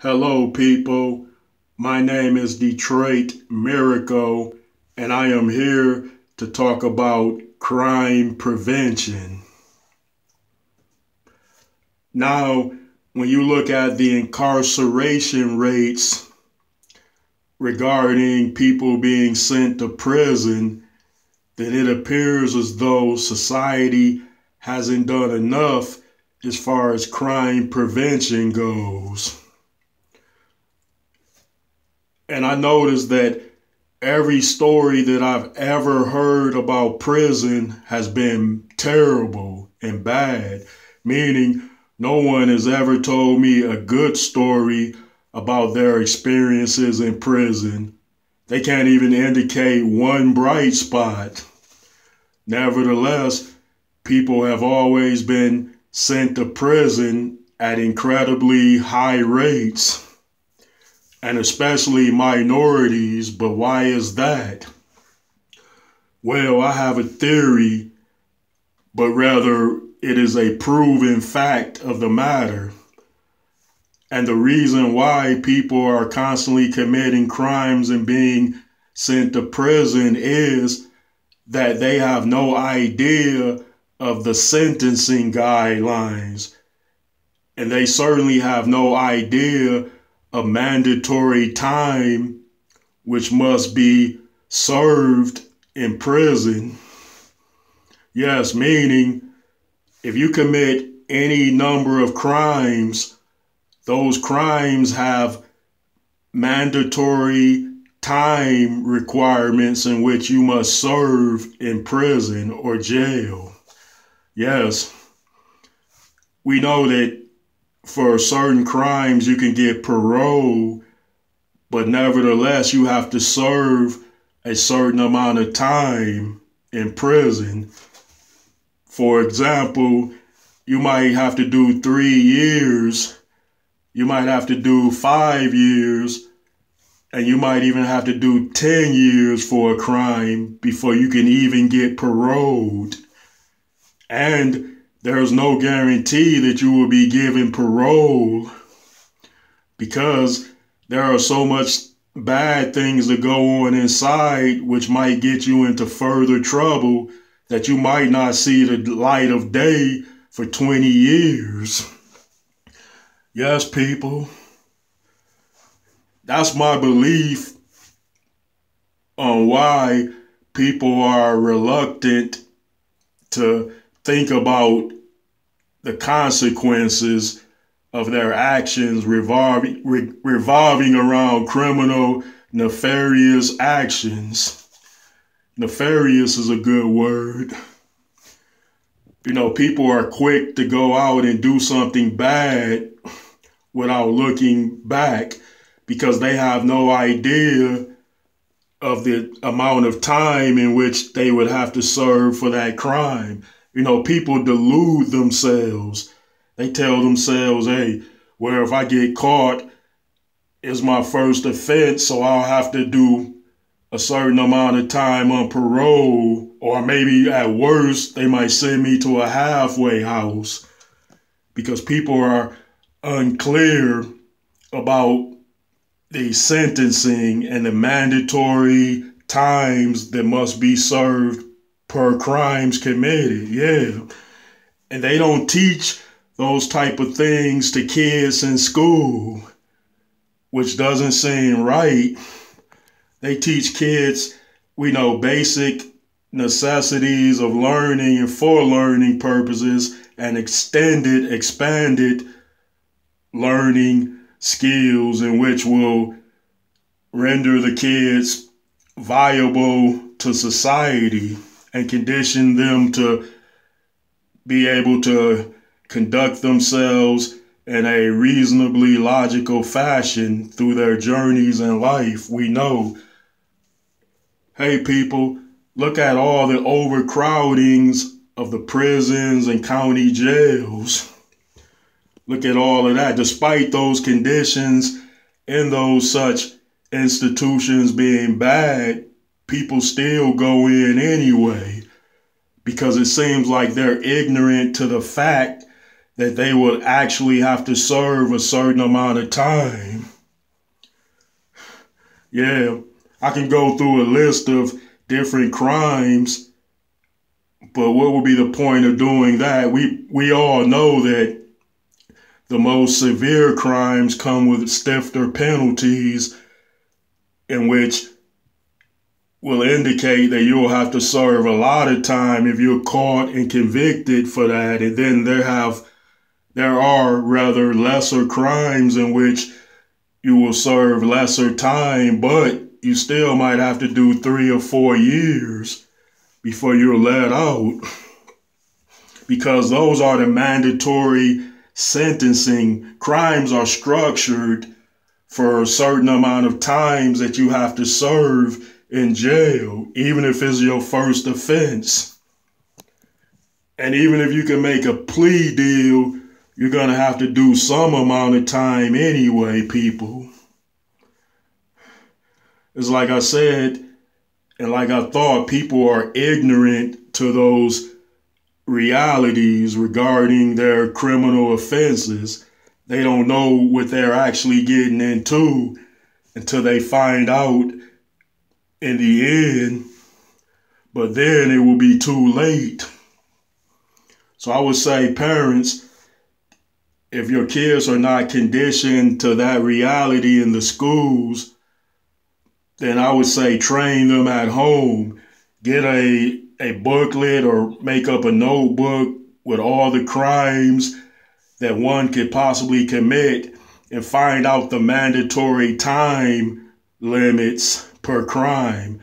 Hello, people. My name is Detroit Miracle, and I am here to talk about crime prevention. Now, when you look at the incarceration rates regarding people being sent to prison, then it appears as though society hasn't done enough as far as crime prevention goes. And I noticed that every story that I've ever heard about prison has been terrible and bad, meaning no one has ever told me a good story about their experiences in prison. They can't even indicate one bright spot. Nevertheless, people have always been sent to prison at incredibly high rates, and especially minorities. But why is that? Well, I have a theory, but rather it is a proven fact of the matter. And the reason why people are constantly committing crimes and being sent to prison is that they have no idea of the sentencing guidelines. And they certainly have no idea of mandatory time which must be served in prison. Yes, meaning if you commit any number of crimes, those crimes have mandatory time requirements in which you must serve in prison or jail. Yes, we know that for certain crimes you can get parole, but nevertheless you have to serve a certain amount of time in prison. For example, you might have to do 3 years, you might have to do 5 years, and you might even have to do 10 years for a crime before you can even get paroled. And there's no guarantee that you will be given parole, because there are so much bad things that go on inside which might get you into further trouble that you might not see the light of day for 20 years. Yes, people, that's my belief on why people are reluctant to think about the consequences of their actions revolving around criminal, nefarious actions. Nefarious is a good word. You know, people are quick to go out and do something bad without looking back because they have no idea of the amount of time in which they would have to serve for that crime. You know, people delude themselves. They tell themselves, hey, well, if I get caught, it's my first offense, so I'll have to do a certain amount of time on parole, or maybe at worst, they might send me to a halfway house, because people are unclear about the sentencing and the mandatory times that must be served per crimes committed. Yeah. And they don't teach those type of things to kids in school, which doesn't seem right. They teach kids, we know, basic necessities of learning and for learning purposes, and expanded learning skills in which will render the kids viable to society and condition them to be able to conduct themselves in a reasonably logical fashion through their journeys in life. We know, hey people, look at all the overcrowdings of the prisons and county jails. Look at all of that. Despite those conditions in those such institutions being bad, people still go in anyway, because it seems like they're ignorant to the fact that they would actually have to serve a certain amount of time. Yeah, I can go through a list of different crimes, but what would be the point of doing that? We all know that the most severe crimes come with stiffer penalties, in which will indicate that you'll have to serve a lot of time if you're caught and convicted for that. And then there are rather lesser crimes in which you will serve lesser time, but you still might have to do 3 or 4 years before you're let out, because those are the mandatory sentencing. Crimes are structured for a certain amount of times that you have to serve in jail, even if it's your first offense. And even if you can make a plea deal, you're going to have to do some amount of time anyway, people. It's like I said, and like I thought, people are ignorant to those realities regarding their criminal offenses. They don't know what they're actually getting into until they find out in the end, but then it will be too late. So I would say, parents, if your kids are not conditioned to that reality in the schools, then I would say train them at home. Get a booklet or make up a notebook with all the crimes that one could possibly commit and find out the mandatory time limits per crime.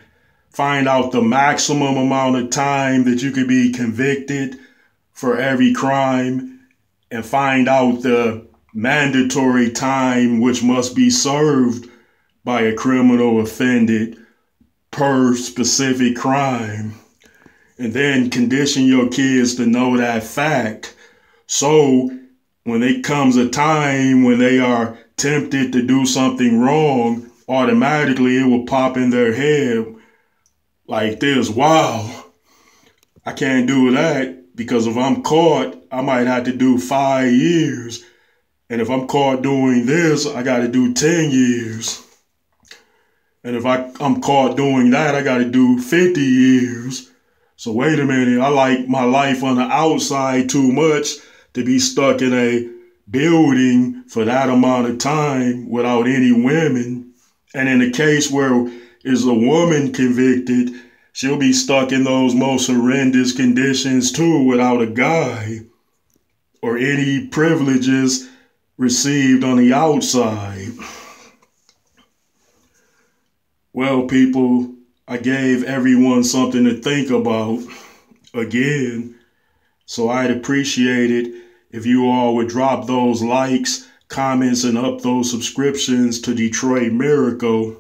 Find out the maximum amount of time that you could be convicted for every crime, and find out the mandatory time which must be served by a criminal offended per specific crime. And then condition your kids to know that fact. So when it comes a time when they are tempted to do something wrong, automatically it will pop in their head like this: wow, I can't do that, because if I'm caught, I might have to do 5 years. And if I'm caught doing this, I got to do 10 years. And if I'm caught doing that, I got to do 50 years. So wait a minute, I like my life on the outside too much to be stuck in a building for that amount of time without any women. And in the case where is a woman convicted, she'll be stuck in those most horrendous conditions too without a guy or any privileges received on the outside. Well, people, I gave everyone something to think about again. So I'd appreciate it if you all would drop those likes, comments, and up those subscriptions to Detroit Miracle.